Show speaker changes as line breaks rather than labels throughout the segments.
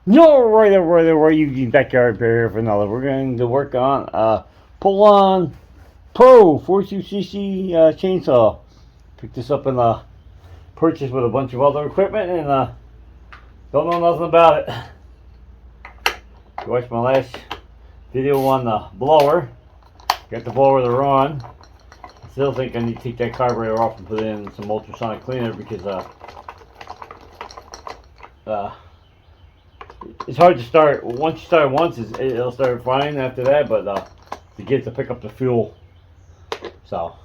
No, right, you backyard repair for another. We're going to work on POULAN Pro 42cc chainsaw. Picked this up in a purchase with a bunch of other equipment and don't know nothing about it. You watched my last video on the blower. Got the blower to run. Still think I need to take that carburetor off and put in some ultrasonic cleaner because it's hard to start. Once you start once, it'll start fine after that, but to get to pick up the fuel, so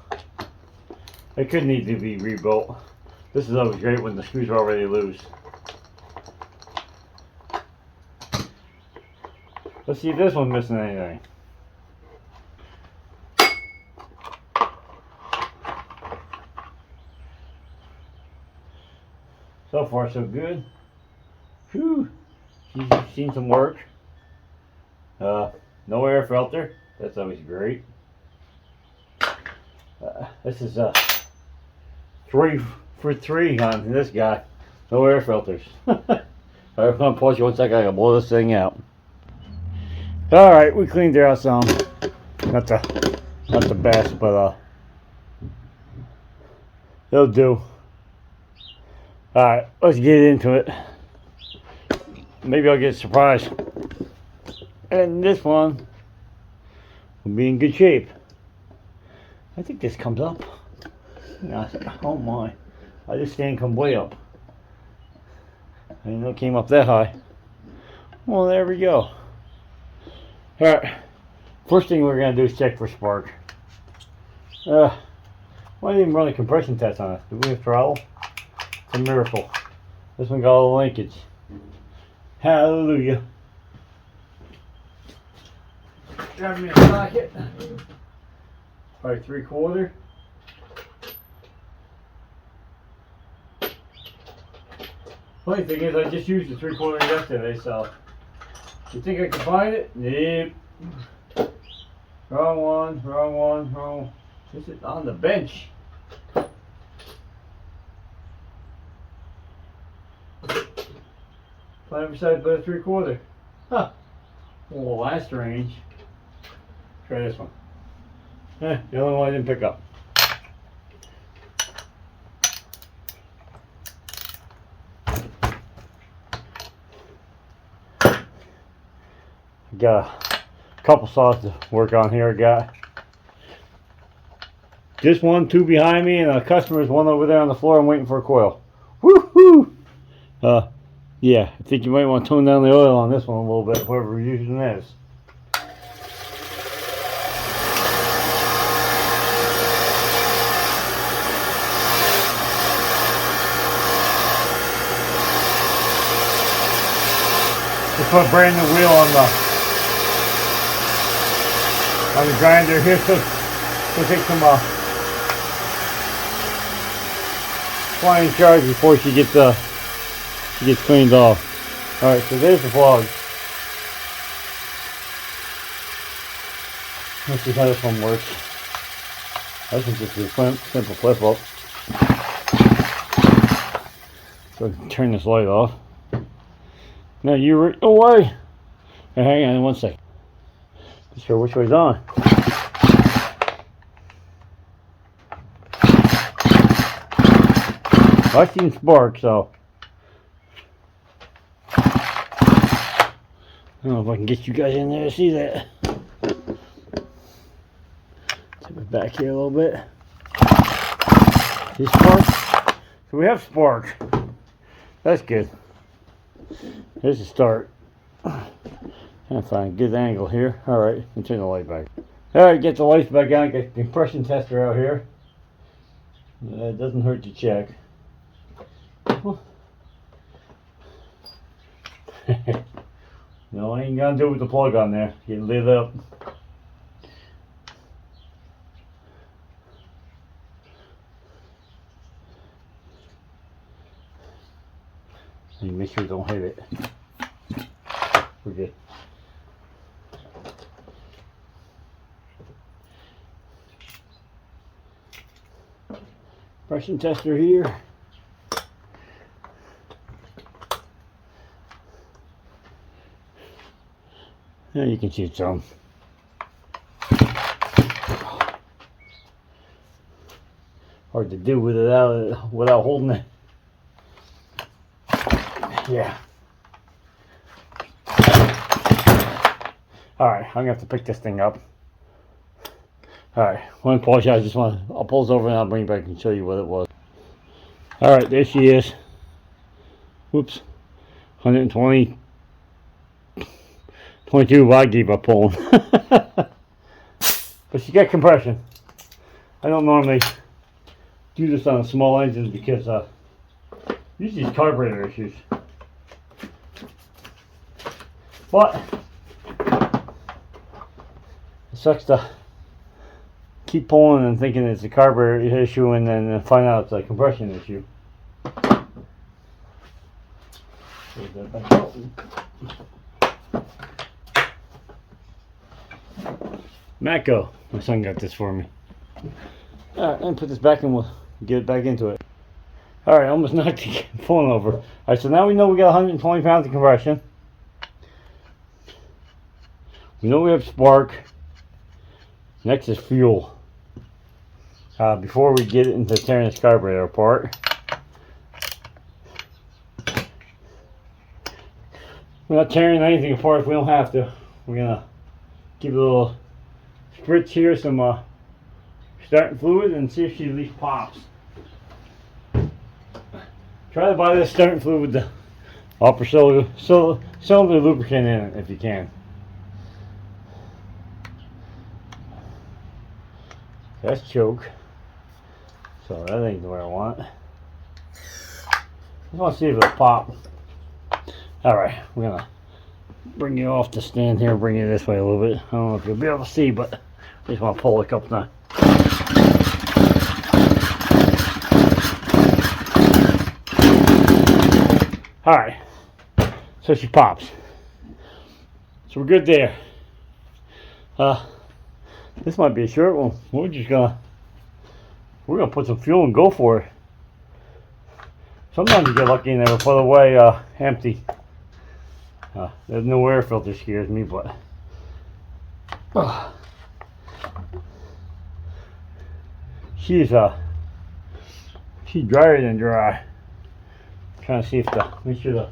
it could need to be rebuilt. This is always great when the screws are already loose. Let's see if this one's missing anything. So far, so good. Whew. She's seen some work. No air filter. That's always great. This is 3 for 3 on this guy. No air filters. Alright, I'm gonna pause you 1 second. I gotta blow this thing out. Alright, we cleaned her out some. Not the best, but it'll do. Alright, let's get into it. Maybe I'll get a surprise. And this one will be in good shape. I think this comes up. Oh my. This stand come way up. I didn't know it came up that high. Well, there we go. Alright. First thing we're going to do is check for spark. Why didn't even run a compression test on it? Do we have throttle? It's a miracle. This one got all the linkage. Hallelujah. Grab me a socket. Probably 3/4. Funny thing is, I just used the 3/4 yesterday, so you think I can find it? Nope. Wrong one. This is on the bench. Five side by 3/4. Huh. Well, last range. Try this one. The only one I didn't pick up. Got a couple saws to work on here. I got just one, 2 behind me, and a customer's one over there on the floor. I'm waiting for a coil. Woohoo! Yeah, I think you might want to tone down the oil on this one a little bit, whoever using this. Just put a brand new wheel on the grinder here, so we'll take some flying charge before she gets cleaned off. Alright, so there's the plug. Let's see how this one works. This one's just a simple flip up. So I can turn this light off. Now you're away. Now hang on 1 second. Not sure which way's on. I've seen spark, so I don't know if I can get you guys in there to see that. Take it back here a little bit. See spark? So we have spark. That's good. Here's the start. Trying to find a good angle here. Alright, let me turn the light back. Alright, get the lights back on. Get the compression tester out here. It doesn't hurt to check. No, I ain't gonna do it with the plug on there. Get lit up. And make sure you don't hit it. We're good. Compression tester here. Yeah, you can see some. Hard to do without holding it. Yeah. Alright, I'm gonna have to pick this thing up. Alright, I want to polish out. I'll pull this over and I'll bring it back and show you what it was. Alright, there she is. Whoops. 120. 22 I gave up pulling. But she got compression. I don't normally do this on a small engine because usually it's carburetor issues. But it sucks to keep pulling and thinking it's a carburetor issue and then find out it's a compression issue. Matco, my son got this for me. Alright, let me put this back and we'll get it back into it. Alright, almost knocked the phone over. Alright, so now we know we got 120 pounds of compression. We know we have spark. Next is fuel. Before we get into tearing this carburetor apart, we're not tearing anything apart if we don't have to. We're gonna give it a little spritz here, some starting fluid, and see if she at least pops. Try to buy this starting fluid with the upper cylinder lubricant in it if you can. That's choke. So that ain't the way I want. I just want to see if it'll pop. Alright, we're gonna bring you off the stand here, bring you this way a little bit. I don't know if you'll be able to see, but I just want to pull it a couple times. Alright, so she pops. So we're good there. This might be a short one. We're gonna put some fuel and go for it. Sometimes you get lucky and they will put away empty. There's no air filter scares me, but she's drier than dry. Trying to see if make sure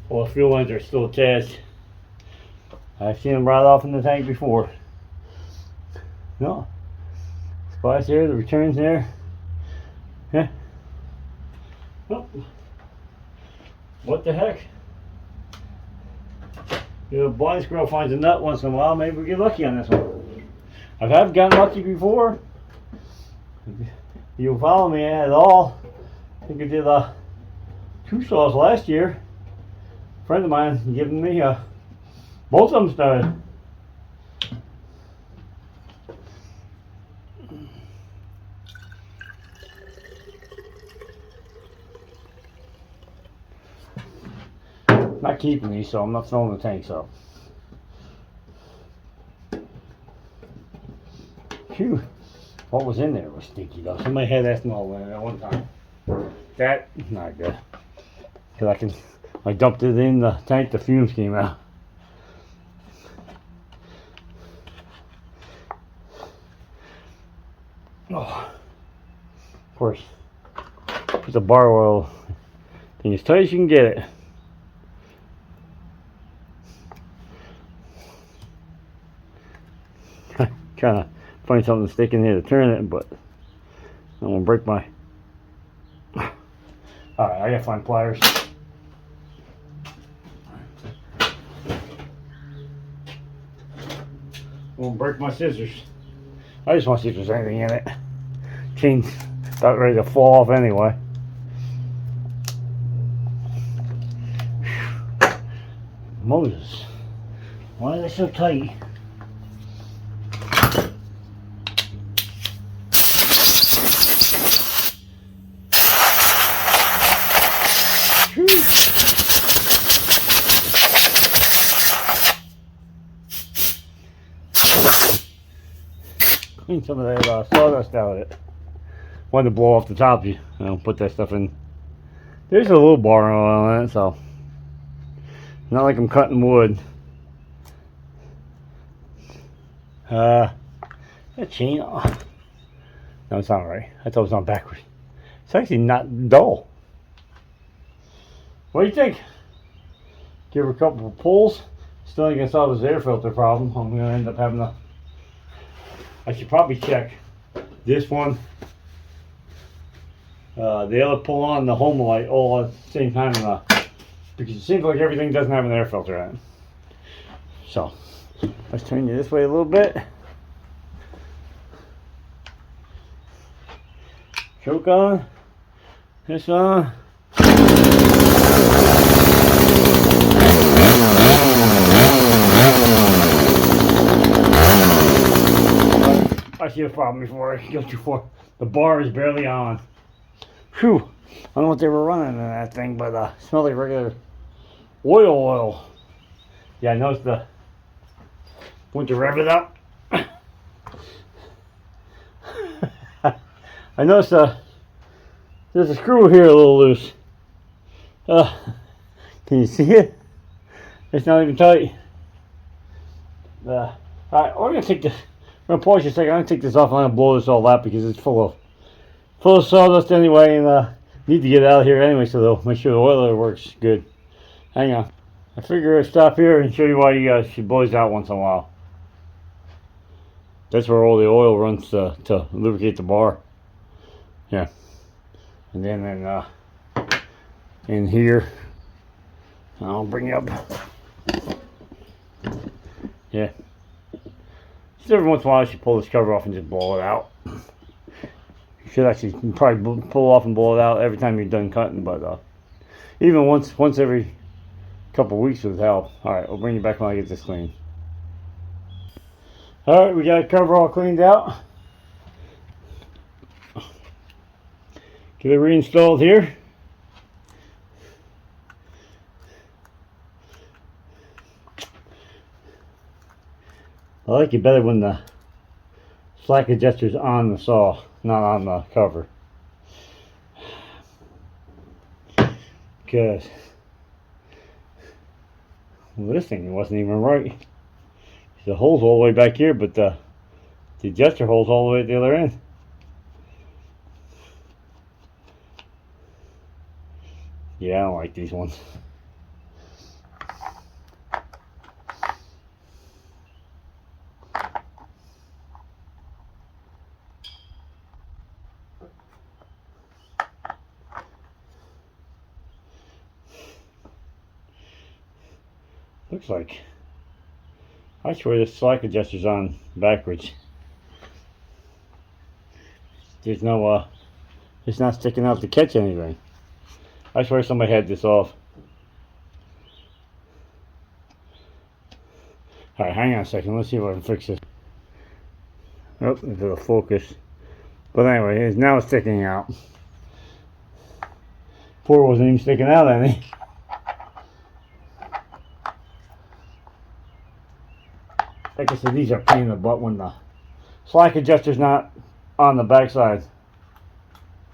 all the fuel lines are still attached. I've seen them right off in the tank before. No, splice there, the return's there. Yeah. Oh. What the heck? You know, blind squirrel finds a nut once in a while. Maybe we get lucky on this one. I've gotten lucky before. If you follow me at all, I think I did 2 saws last year. A friend of mine giving me both of them started. Not keeping these, so I'm not throwing the tanks up. Phew. What was in there was stinky though. Somebody had ethanol in it at one time. That not good. Cause I dumped it in the tank, the fumes came out. Oh, of course, put the bar oil thing as tight as you can get it. Trying to find something to stick in here to turn it, but I don't want to break my. Alright, I gotta find pliers. Won't break my scissors. I just want to see if there's anything in it. Chain's about ready to fall off anyway. Moses, why are they so tight? Clean some of that sawdust out of it. Wanted to blow off the top, put that stuff in. There's a little bar on it, so Not like I'm cutting wood. That chain. No, it's not right. I thought it was on backwards. It's actually not dull. What do you think? Give her a couple of pulls. Still ain't gonna solve this air filter problem. I'm gonna end up having to. I should probably check this one, the other POULAN, the home light, all at the same time, because it seems like everything doesn't have an air filter in it. So let's turn you this way a little bit. Choke on. This on. I see a problem before I go too far. The bar is barely on. Whew. I don't know what they were running in that thing, but it smells like regular oil. Yeah, I noticed the. Went to rev it up. I noticed there's a screw here a little loose. Can you see it? It's not even tight. Alright, we're gonna take this. I'm gonna pause you a second. I'm gonna take this off and I'm gonna blow this all out because it's full of sawdust anyway, and need to get it out of here anyway, so they'll make sure the oiler works good. Hang on. I figure I'll stop here and show you why you guys should blow this out once in a while. That's where all the oil runs to lubricate the bar. Yeah. And then in here, I'll bring you up. Yeah. Just every once in a while, you should pull this cover off and just blow it out. You should actually probably pull off and blow it out every time you're done cutting, but even once every couple weeks would help. Alright, I'll bring you back when I get this clean. Alright, we got the cover all cleaned out. Get it reinstalled here. I like it better when the slack adjuster's on the saw, not on the cover. Because this thing wasn't even right. The hole's all the way back here, but the adjuster hole's all the way at the other end. Yeah, I don't like these ones. Looks like, I swear this slack adjuster's on backwards. There's no, it's not sticking out to catch anything. I swear somebody had this off. Alright, hang on a second, let's see if I can fix this. Oh, into the focus. But anyway, now it's sticking out. Before it wasn't even sticking out any. Like I said, these are a pain in the butt when the slack adjuster's not on the backside.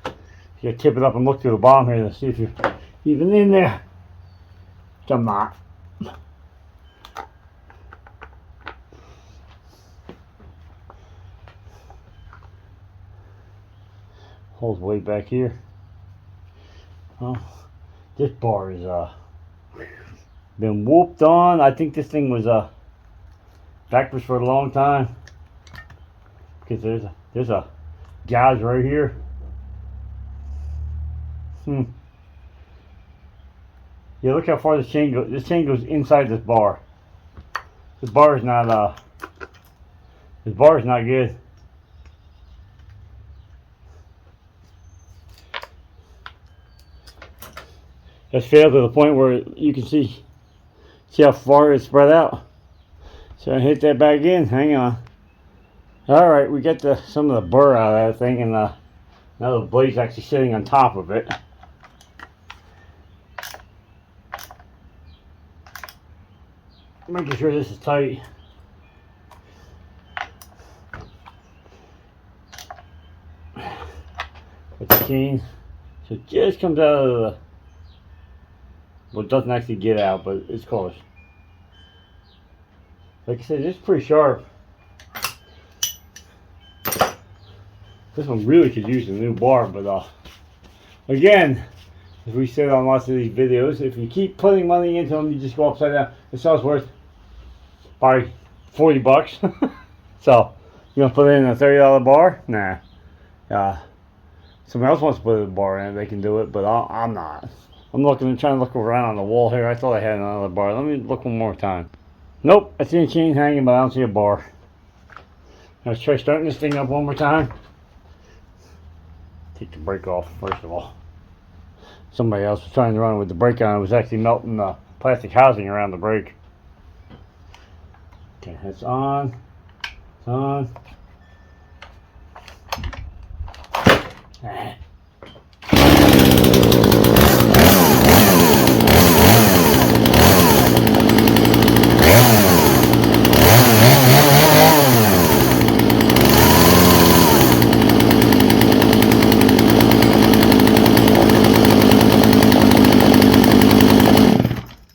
You gotta tip it up and look through the bottom here to see if you're even in there. Which I'm not. Hole's way back here. Oh, this bar is been whooped on. I think this thing was backwards for a long time, because there's a gouge right here. Yeah, look how far this chain goes. This chain goes inside this bar. This bar is not good. It's failed to the point where you can see how far it's spread out. So I hit that back in. Hang on. Alright, we got some of the burr out of that thing, and now the blade's actually sitting on top of it. Making sure this is tight. With the chain. So it just comes out of Well, it doesn't actually get out, but it's close. Like I said, it's pretty sharp. This one really could use a new bar, but again, as we said on lots of these videos, if you keep putting money into them, you just go upside down. This stuff's worth probably 40 bucks. So, you gonna put in a $30 bar? Nah. Someone else wants to put a bar in it, they can do it, but I'm not. I'm trying to look around on the wall here. I thought I had another bar. Let me look one more time. Nope, I see a chain hanging, but I don't see a bar. Let's try starting this thing up one more time. Take the brake off, first of all. Somebody else was trying to run with the brake on. It was actually melting the plastic housing around the brake. Okay, it's on. It's on. Ah.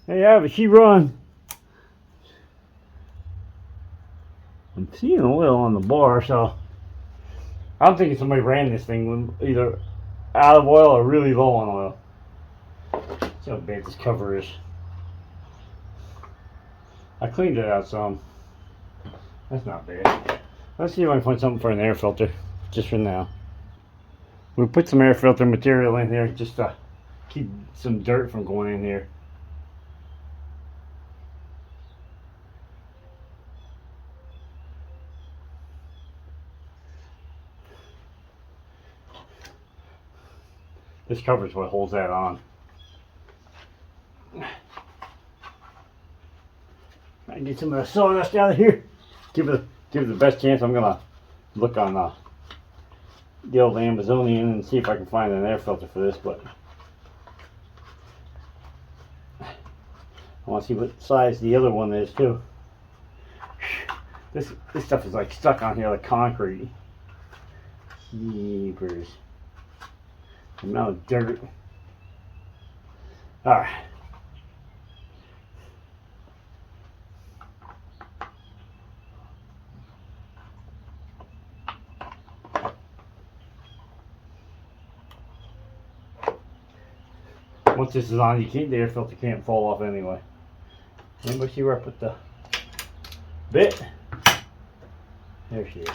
Yeah, but she run. I'm seeing oil on the bar, so I'm thinking somebody ran this thing either out of oil or really low on oil. See how bad this cover is. I cleaned it out some. That's not bad. Let's see if I can find something for an air filter, just for now. We'll put some air filter material in here just to keep some dirt from going in here. This cover is what holds that on. I can get some of the sawdust out of here. Give it the best chance. I'm gonna look on the old Amazonian and see if I can find an air filter for this. But I want to see what size the other one is too. This stuff is like stuck on here like concrete. Jeepers. The amount of dirt. Alright. Once this is on, the air filter can't fall off anyway. Anybody see where I put the bit? There she is.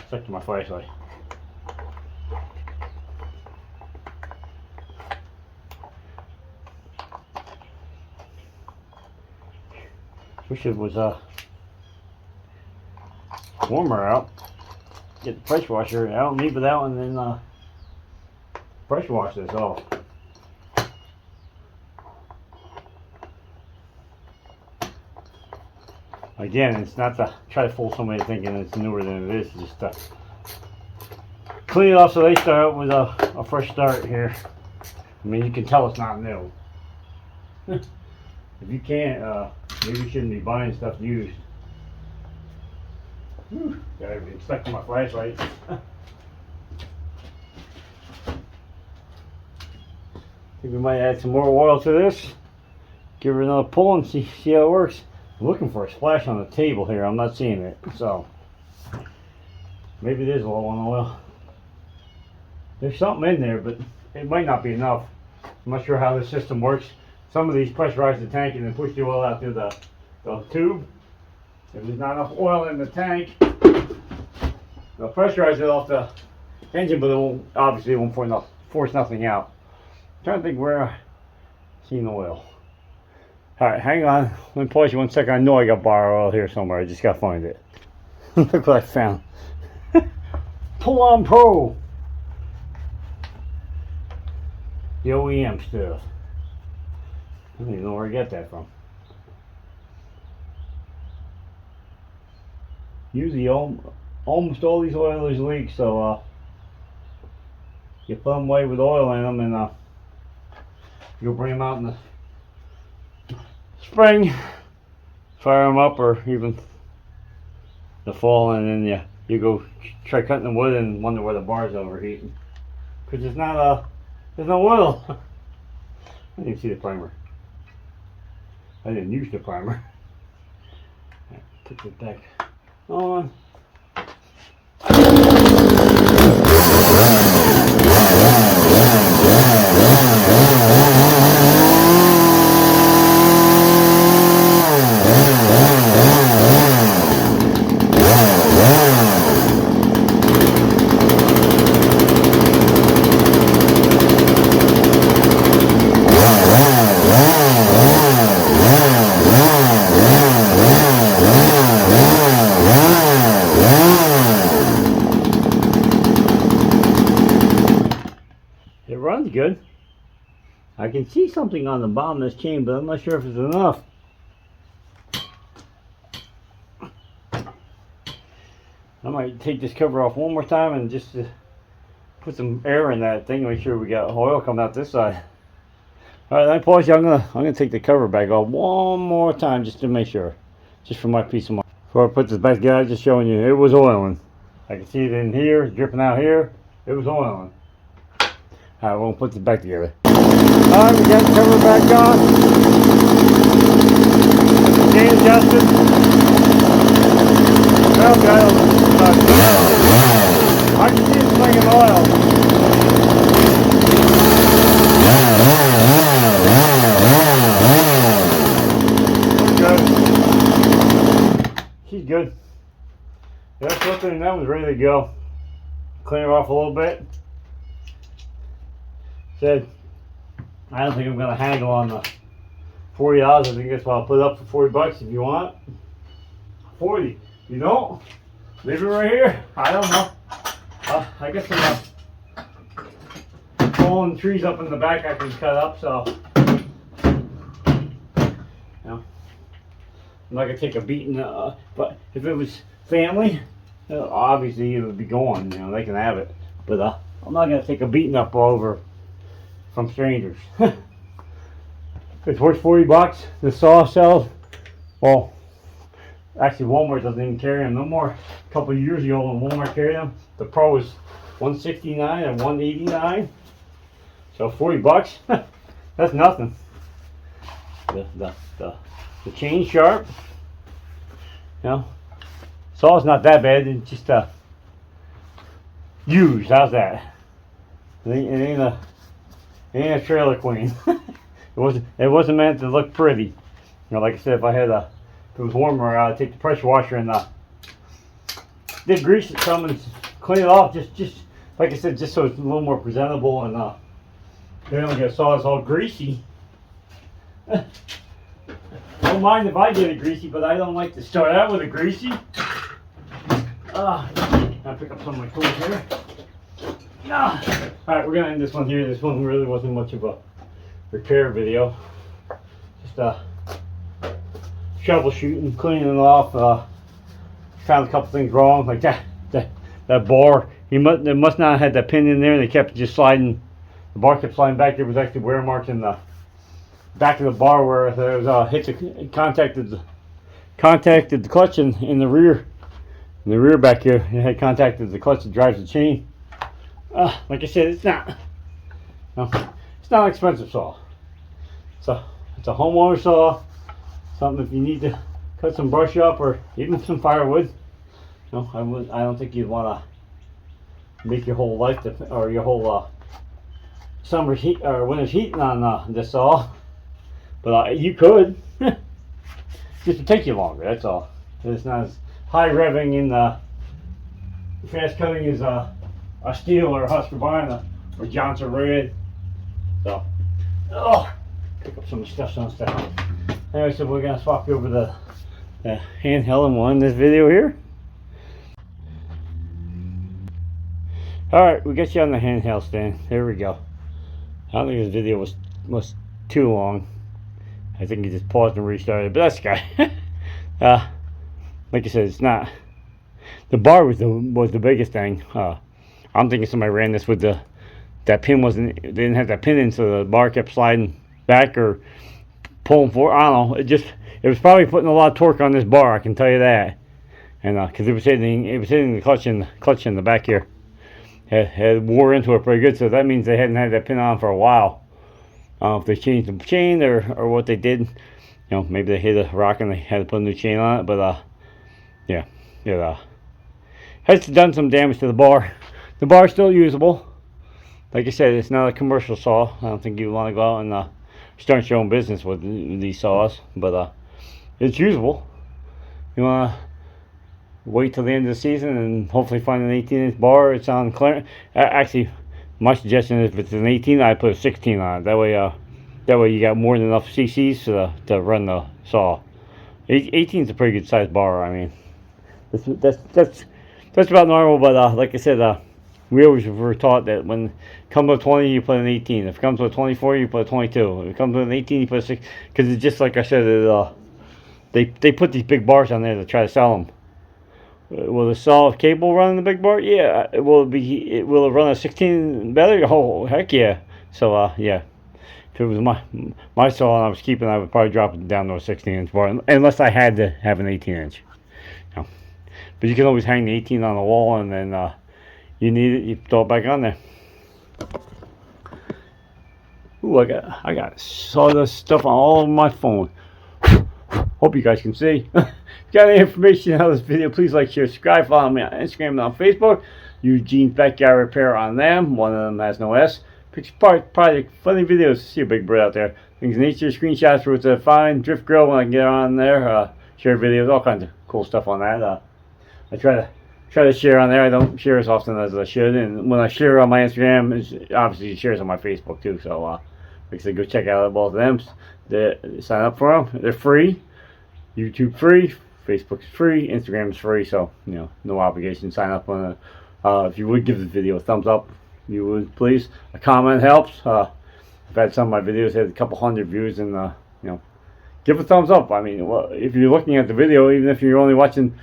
Stuck to my flashlight. Wish it was warmer out. Get the pressure washer out, leave it out, and then pressure wash this off. Again, it's not to try to fool somebody thinking it's newer than it is, just to clean it off so they start out with a fresh start here. I mean, you can tell it's not new. If you can't, maybe you shouldn't be buying stuff used. Got everything stuck to my flashlight. I think we might add some more oil to this. Give her another pull and see how it works. I'm looking for a splash on the table here. I'm not seeing it, so maybe it is low on oil. There's something in there, but it might not be enough. I'm not sure how this system works. Some of these pressurize the tank and then push the oil out through the tube. If there's not enough oil in the tank, they'll pressurize it off the engine, but it won't force nothing out. I'm trying to think where I seen oil. Alright, hang on. Let me pause you 1 second. I know I got bar oil here somewhere. I just gotta find it. Look what I found. POULAN Pro. The OEM stuff. I don't even know where I got that from. Usually almost all these oilers leak, so you put them away with oil in them and you'll bring them out in the spring, fire them up, or even the fall, and then you go try cutting the wood and wonder why the bar's overheating, because there's no oil. I didn't even see the primer. I didn't use the primer. Put it back on. It runs good. I can see something on the bottom of this chain, but I'm not sure if it's enough. I might take this cover off one more time and just put some air in that thing, make sure we got oil coming out this side. Alright, then pause you. I'm gonna take the cover back off one more time just to make sure. Just for my peace of mind. Before I put this back together, I'm just showing you it was oiling. I can see it in here, dripping out here. It was oiling. Alright, we'll put this back together. Alright, we got the cover back on. Chain adjusted. Okay, I can see it slinging oil. Good. She's good. That's something that one's ready to go. Clean her off a little bit. Said, I don't think I'm gonna haggle on the $40. I think that's what I'll put up for $40 if you want. 40. You don't? Leave it right here. I don't know. I guess I'm pulling trees up in the back I can cut up, so you know, I'm not gonna take a beating. But if it was family, obviously it would be gone. You know, they can have it. But I'm not gonna take a beating up over from strangers. It's worth $40. The saw sells, well, actually Walmart doesn't even carry them no more. A couple of years ago when Walmart carried them, the Pro was $169 and $189. So $40, that's nothing. The chain sharp. You know, saw's not that bad. It's just used. How's that? It ain't a trailer queen. It wasn't meant to look pretty. You know, like I said, if it was warmer, I'd take the pressure washer and did grease it some and clean it off. Just like I said, just so it's a little more presentable and they don't get saw it's all greasy. Don't mind if I get it greasy, but I don't like to start out with it greasy. I'll pick up some of my tools here. Alright, we're gonna end this one here. This one really wasn't much of a repair video. Just troubleshooting, cleaning it off. Found a couple things wrong, like that bar. It must not have had that pin in there. They kept just sliding. The bar kept sliding back. There was actually wear marks in the back of the bar where there was contacted the clutch in the rear. In the rear back here, it had contacted the clutch that drives the chain. Like I said, it's not an expensive saw. So it's a homeowner saw. Something if you need to cut some brush up or even some firewood. No, I don't think you'd want to make your whole life or your whole summer's heat or winter's heating on this saw. But you could. Just to take you longer. That's all. It's not as high revving in the fast cutting as a Steel or a Husqvarna or Johnson Red. So, pick up some stuff, Anyway, so we're gonna swap over the handheld and one in this video here. Alright, we got you on the handheld stand. There we go. I don't think this video was too long. I think you just paused and restarted, but that's okay. Like I said, it's not. The bar was the biggest thing. I'm thinking somebody ran this with that pin they didn't have that pin in, so the bar kept sliding back or pulling forward. I don't know. It was probably putting a lot of torque on this bar. I can tell you that. And because it was hitting the clutch in the back here. Had wore into it pretty good, so that means they hadn't had that pin on for a while. I don't know if they changed the chain or what they did. You know, maybe they hit a rock and they had to put a new chain on it, but yeah, it has done some damage to the bar. The bar is still usable. Like I said, it's not a commercial saw. I don't think you want to go out and start your own business with these saws, but it's usable. You want to wait till the end of the season and hopefully find an 18-inch bar. It's on clearance. Actually, my suggestion is if it's an 18, I put a 16 on it. That way you got more than enough cc's to run the saw. 18 is a pretty good sized bar. I mean, that's about normal. But like I said, we always were taught that when it comes with 20, you put an 18. If it comes with 24, you put a 22. If it comes with an 18, you put a 6. Because it's just like I said, they put these big bars on there to try to sell them. Will the saw cable run the big bar? Yeah. Will it run a 16 better? Oh, heck yeah. So yeah. If it was my saw and I was keeping, I would probably drop it down to a 16-inch bar, unless I had to have an 18-inch. You know. But you can always hang the 18 on the wall, and then you need it, you throw it back on there. Ooh, I got sawdust stuff on all of my phone. Hope you guys can see. If you got any information on this video, please like, share, subscribe, follow me on Instagram and on Facebook. Eugene's Backyard Repair on them. One of them has no S. Picture project, funny videos. See a big bird out there. Things in nature, screenshots for what to find. Drift grill when I get on there. Share videos, all kinds of cool stuff on that. I try to share on there. I don't share as often as I should, and when I share on my Instagram, it obviously shares on my Facebook too. So like I said, go check out both of them. Sign up for them. They're free. YouTube free, Facebook's free, Instagram is free. So you know, no obligation. Sign up on if you would give the video a thumbs up, you would please. A comment helps. I've had some of my videos had a couple hundred views, and you know, give a thumbs up. I mean, well, if you're looking at the video, even if you're only watching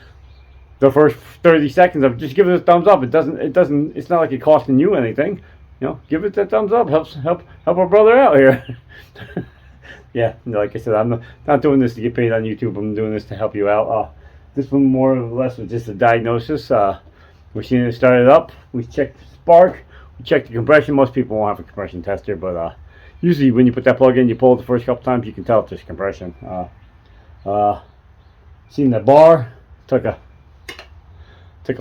the first 30 seconds of, just give it a thumbs up. It's not like it's costing you anything. You know, give it that thumbs up. Help our brother out here. Yeah, like I said, I'm not doing this to get paid on YouTube. I'm doing this to help you out. This one more or less was just a diagnosis. We're seeing it started up. We checked the spark. We checked the compression. Most people won't have a compression tester, but usually when you put that plug in, you pull it the first couple times, you can tell it's just compression. Seen the bar. Took a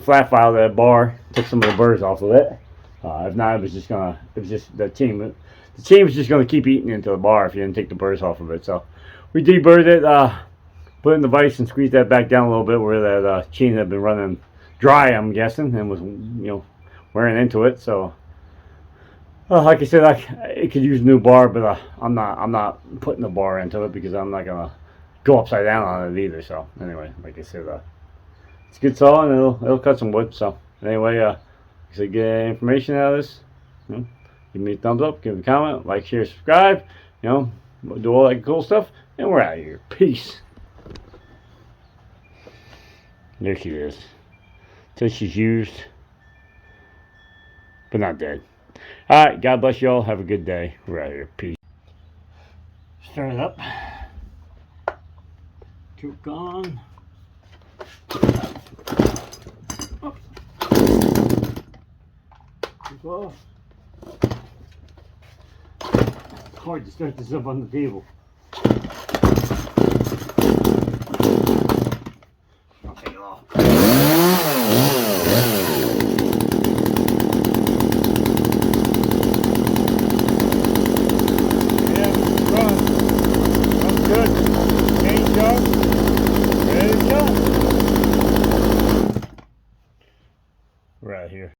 flat file to that bar, took some of the burrs off of it. If not, it was just the chain was just gonna keep eating into the bar if you didn't take the burrs off of it. So we deburred it, put it in the vise and squeezed that back down a little bit where that chain had been running dry, I'm guessing, and was, you know, wearing into it. So like I said, it could use a new bar, but I'm not putting the bar into it because I'm not gonna go upside down on it either. So anyway, like I said, it's a good saw and it'll cut some wood. So anyway, if you get information out of this, you know, give me a thumbs up, give me a comment, like, share, subscribe. You know, do all that cool stuff, and we're out of here. Peace. There she is. So she's used, but not dead. All right, God bless you all. Have a good day. We're out of here. Peace. Start it up. Two gone. Well, it's hard to start this up on the table. I'll take it off. Yeah, runs good. Chain job, ready to go. We're out here.